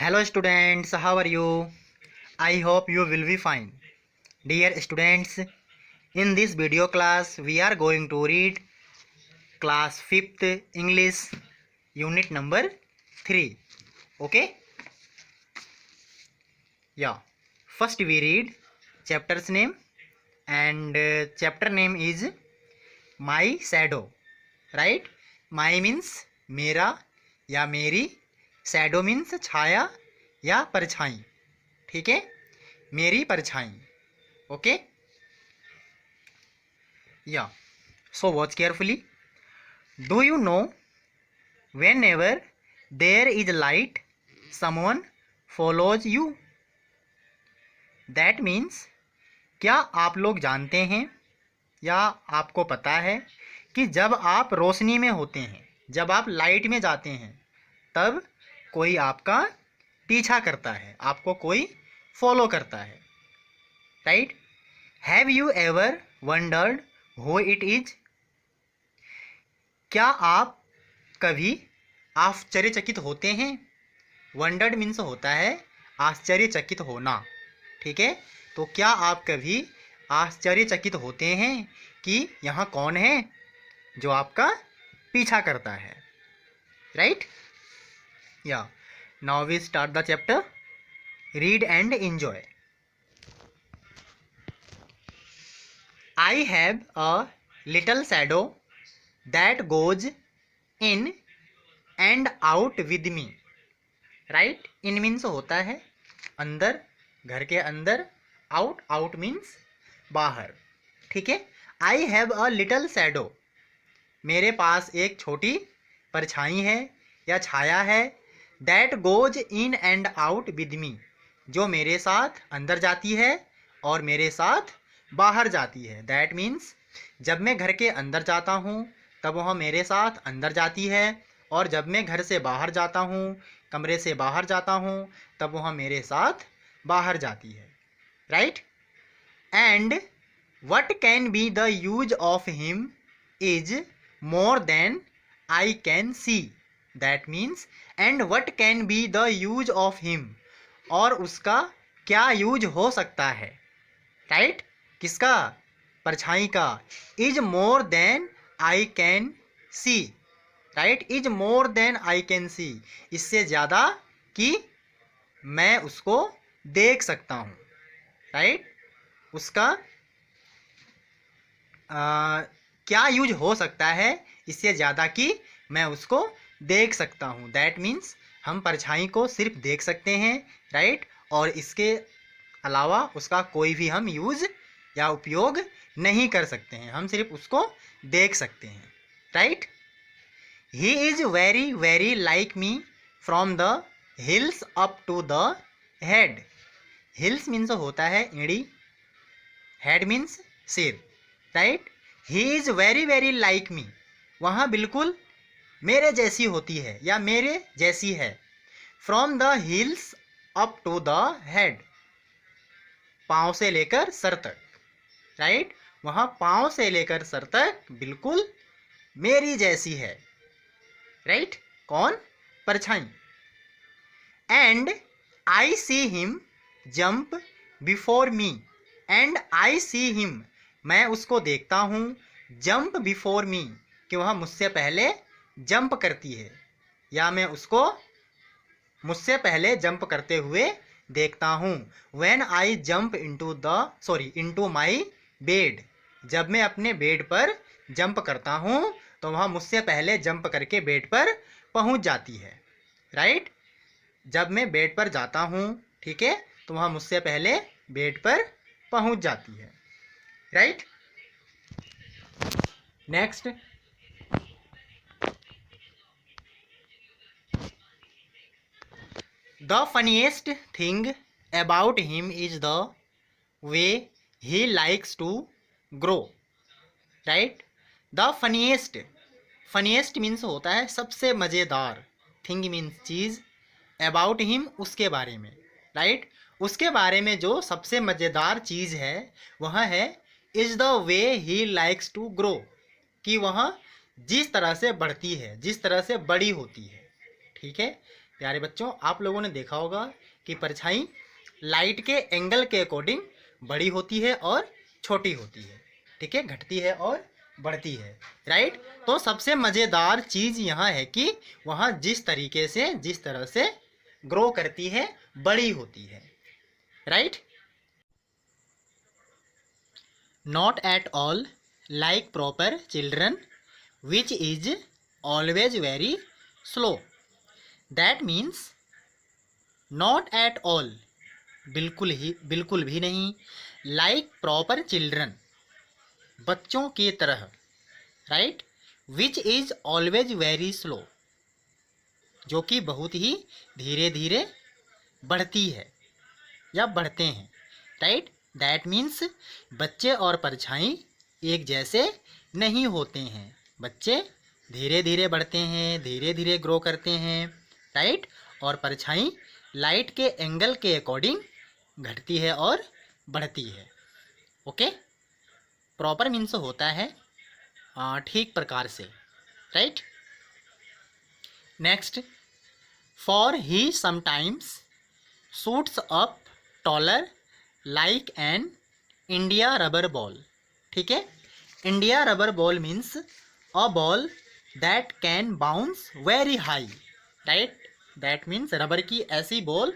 Hello students, how are you? I hope you will be fine. Dear students, in this video class we are going to read class 5th English unit number 3. Okay? Yeah. First we read chapter's name and chapter name is My Shadow. Right? My means मेरा या मेरी, shadow means छाया या परछाई. ठीक है, मेरी परछाई. Okay, yeah so watch carefully. Do you know whenever there is light someone follows you. That means, क्या आप लोग जानते हैं या आपको पता है कि जब आप रोशनी में होते हैं, जब आप लाइट में जाते हैं, तब कोई आपका पीछा करता है, आपको कोई फॉलो करता है. Right? Have you ever wondered who it is. क्या आप कभी आश्चर्यचकित होते हैं. वंडर्ड मीन्स होता है आश्चर्यचकित होना. ठीक है, तो क्या आप कभी आश्चर्यचकित होते हैं कि यहाँ कौन है जो आपका पीछा करता है. Right? Yeah now we start the chapter. Read and enjoy. I have a little shadow that goes in and out with me. Right? In means होता है अंदर, घर के अंदर. Out, out means बाहर. ठीक है, I have a little shadow. मेरे पास एक छोटी परछाई है या छाया है. That goes in and out with me. जो मेरे साथ अंदर जाती है और मेरे साथ बाहर जाती है. दैट मीन्स, जब मैं घर के अंदर जाता हूँ तब वह मेरे साथ अंदर जाती है, और जब मैं घर से बाहर जाता हूँ, कमरे से बाहर जाता हूँ, तब वह मेरे साथ बाहर जाती है. Right? And what can be the use of him is more than I can see. That means, and what can be the use of him, और उसका क्या यूज हो सकता है. राइट? किसका? परछाई का. Is more than I can see. Right? Is more than I can see, इससे ज़्यादा कि मैं उसको देख सकता हूँ. राइट? उसका क्या यूज हो सकता है इससे ज़्यादा कि मैं उसको देख सकता हूँ. दैट मीन्स, हम परछाई को सिर्फ देख सकते हैं. राइट? और इसके अलावा उसका कोई भी हम यूज़ या उपयोग नहीं कर सकते हैं, हम सिर्फ उसको देख सकते हैं. Right? He is very very like me from the heels up to the head. Heels means होता है एड़ी, हेड मीन्स सिर. Right? He is very very like me, वहाँ बिल्कुल मेरे जैसी होती है या मेरे जैसी है. From the heels up to the head, पाँव से लेकर सर तक. राइट? वहाँ पाँव से लेकर सर तक बिल्कुल मेरी जैसी है. राइट? कौन? परछाई. And I see him jump before me. And I see him, मैं उसको देखता हूँ. जंप बिफोर मी, कि वह मुझसे पहले जंप करती है या मैं उसको मुझसे पहले जंप करते हुए देखता हूँ. When I jump into my bed, जब मैं अपने बेड पर जंप करता हूँ तो वह मुझसे पहले जंप करके बेड पर पहुँच जाती है. राइट? जब मैं बेड पर जाता हूँ, ठीक है, तो वह मुझसे पहले बेड पर पहुँच जाती है. Right? Next. The funniest thing about him is the way he likes to grow. Right? The funniest. Funniest means होता है सबसे मज़ेदार. Thing means cheese. About him, उसके बारे में. Right? उसके बारे में जो सबसे मज़ेदार चीज़ है वह है is the way he likes to grow. कि वह जिस तरह से बढ़ती है, जिस तरह से बड़ी होती है. ठीक है, प्यारे बच्चों, आप लोगों ने देखा होगा कि परछाई लाइट के एंगल के अकॉर्डिंग बड़ी होती है और छोटी होती है, ठीक है, घटती है और बढ़ती है, राइट। तो सबसे मज़ेदार चीज़ यहाँ है कि वहाँ जिस तरह से ग्रो करती है, बड़ी होती है, right. Not at all like proper children which is always very slow. That means not at all, बिल्कुल भी नहीं, लाइक प्रॉपर चिल्ड्रन, बच्चों की तरह, right, which is always very slow, जो कि बहुत ही धीरे धीरे बढ़ती है या बढ़ते हैं, राइट। दैट मीन्स बच्चे और परछाई एक जैसे नहीं होते हैं, बच्चे धीरे धीरे बढ़ते हैं, धीरे धीरे ग्रो करते हैं, राइट, और परछाई लाइट के एंगल के अकॉर्डिंग घटती है और बढ़ती है, ओके। प्रॉपर मीन्स होता है ठीक प्रकार से, right. Next, for he sometimes shoots up taller like an India rubber ball, ठीक है। India rubber ball means a ball that can bounce very high, right. That means rubber की ऐसी ball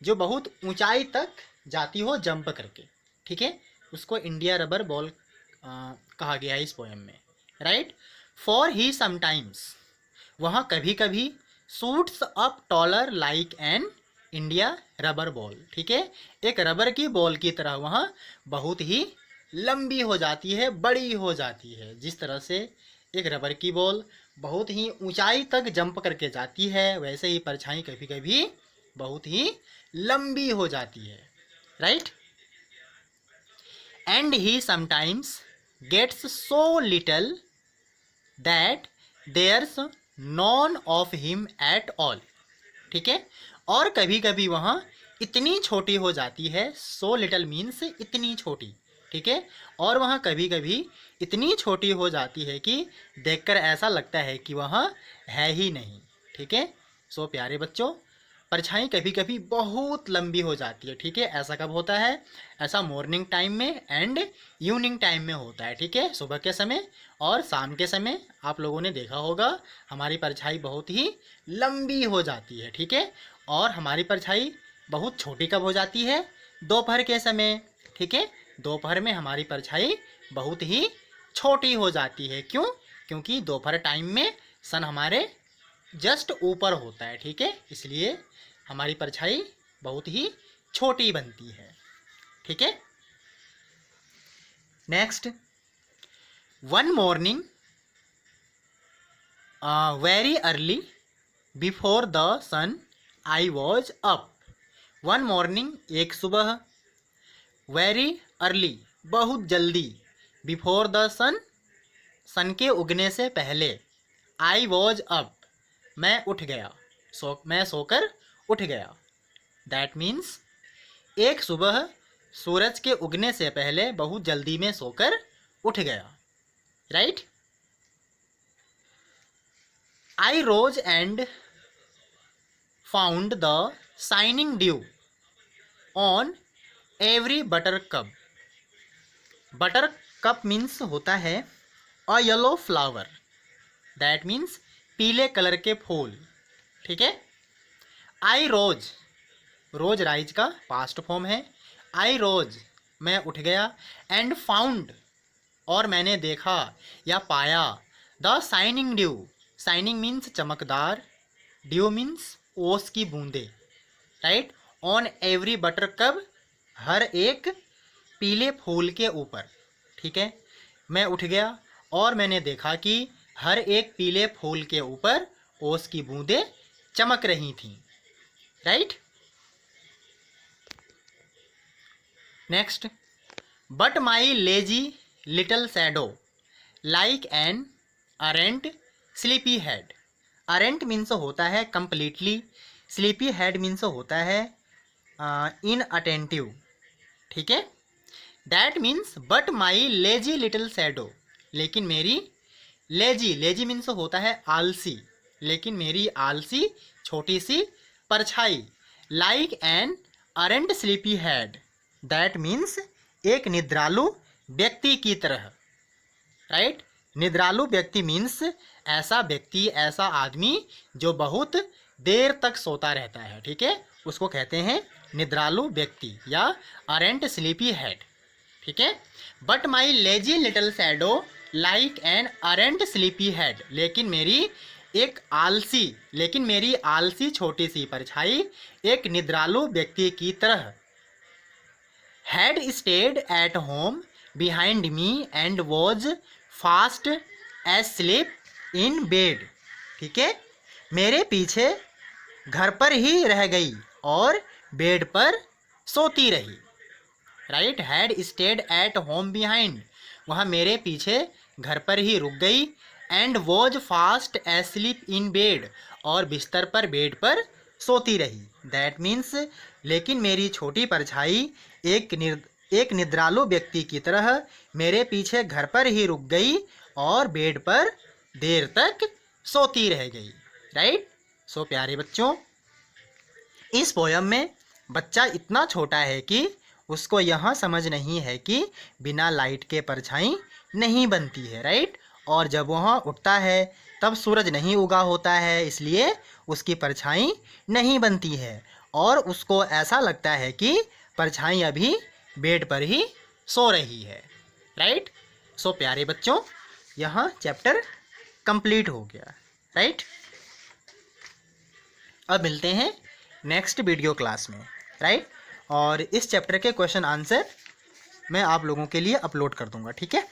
जो बहुत ऊंचाई तक जाती हो जंप करके, ठीक है, उसको इंडिया रबर बॉल कहा गया है इस पोएम में, राइट। फॉर ही समटाइम्स, वहाँ कभी कभी, shoots up taller like an India rubber ball, ठीक है, एक रबर की बॉल की तरह वहाँ बहुत ही लंबी हो जाती है, बड़ी हो जाती है। जिस तरह से एक रबर की बॉल बहुत ही ऊंचाई तक जंप करके जाती है, वैसे ही परछाई कभी कभी बहुत ही लंबी हो जाती है, right. And he sometimes gets so little that there's none of him at all, ठीक है, और कभी कभी वहाँ इतनी छोटी हो जाती है, सो लिटल मीन्स इतनी छोटी, ठीक है, और वहाँ कभी कभी इतनी छोटी हो जाती है कि देखकर ऐसा लगता है कि वहाँ है ही नहीं, ठीक है। सो प्यारे बच्चों, परछाई कभी कभी बहुत लंबी हो जाती है, ठीक है। ऐसा कब होता है? ऐसा मॉर्निंग टाइम में एंड इवनिंग टाइम में होता है, ठीक है, सुबह के समय और शाम के समय। आप लोगों ने देखा होगा हमारी परछाई बहुत ही लंबी हो जाती है, ठीक है, और हमारी परछाई बहुत छोटी कब हो जाती है? दोपहर के समय, ठीक है। दोपहर में हमारी परछाई बहुत ही छोटी हो जाती है। क्यों? क्योंकि दोपहर टाइम में सन हमारे जस्ट ऊपर होता है, ठीक है, इसलिए हमारी परछाई बहुत ही छोटी बनती है, ठीक है। Next, one morning very early before the sun I was up. One morning, एक सुबह, वेरी अर्ली, बहुत जल्दी, बिफोर द सन, सन के उगने से पहले, आई वॉज अप, मैं उठ गया, मैं सोकर उठ गया। दैट मीन्स एक सुबह सूरज के उगने से पहले बहुत जल्दी में सोकर उठ गया, right. I rose and found the shining dew on every buttercup. Buttercup means होता है a yellow flower, that means पीले कलर के फूल, ठीक है। आई रोज, रोज राइज का पास्ट फॉर्म है। आई रोज, मैं उठ गया, एंड फाउंड, और मैंने देखा या पाया, the shining dew, shining means चमकदार, ड्यू मीन्स ओस की बूंदे, right, on every buttercup, हर एक पीले फूल के ऊपर, ठीक है। मैं उठ गया और मैंने देखा कि हर एक पीले फूल के ऊपर ओस की बूंदें चमक रही थीं, right. Next, but my lazy little shadow like an aren't sleepy head. Aren't means होता है कंप्लीटली, स्लीपी हेड मीन्स होता है इनअटेंटिव, ठीक है। That means but my lazy little shadow, लेकिन मेरी लेजी, लेजी मीन्स होता है आलसी, लेकिन मेरी आलसी छोटी सी परछाई like an aren't sleepy head, that means एक निद्रालु व्यक्ति की तरह, राइट। निद्रालु व्यक्ति मीन्स ऐसा व्यक्ति, ऐसा आदमी जो बहुत देर तक सोता रहता है, ठीक है, उसको कहते हैं निद्रालु व्यक्ति या अरेंट स्लीपी हेड, ठीक है। But my lazy little shadow like an aren't sleepy head, लेकिन मेरी आलसी छोटी सी परछाई एक निद्रालु व्यक्ति की तरह, had stayed at home behind me and was fast asleep in bed, ठीक है, मेरे पीछे घर पर ही रह गई और बेड पर सोती रही, right. Had stayed at home behind, वह मेरे पीछे घर पर ही रुक गई, and was fast asleep in bed, और बिस्तर पर बेड पर सोती रही, दैट मीन्स लेकिन मेरी छोटी परछाई एक निद्रालु व्यक्ति की तरह मेरे पीछे घर पर ही रुक गई और बेड पर देर तक सोती रह गई, राइट। सो प्यारे बच्चों, इस पोयम में बच्चा इतना छोटा है कि उसको यह समझ नहीं है कि बिना लाइट के परछाई नहीं बनती है, राइट। और जब वह उठता है तब सूरज नहीं उगा होता है, इसलिए उसकी परछाई नहीं बनती है और उसको ऐसा लगता है कि परछाई अभी बेड पर ही सो रही है, राइट। सो प्यारे बच्चों, यह चैप्टर कंप्लीट हो गया, राइट। अब मिलते हैं नेक्स्ट वीडियो क्लास में, राइट। और इस चैप्टर के क्वेश्चन आंसर मैं आप लोगों के लिए अपलोड कर दूंगा, ठीक है।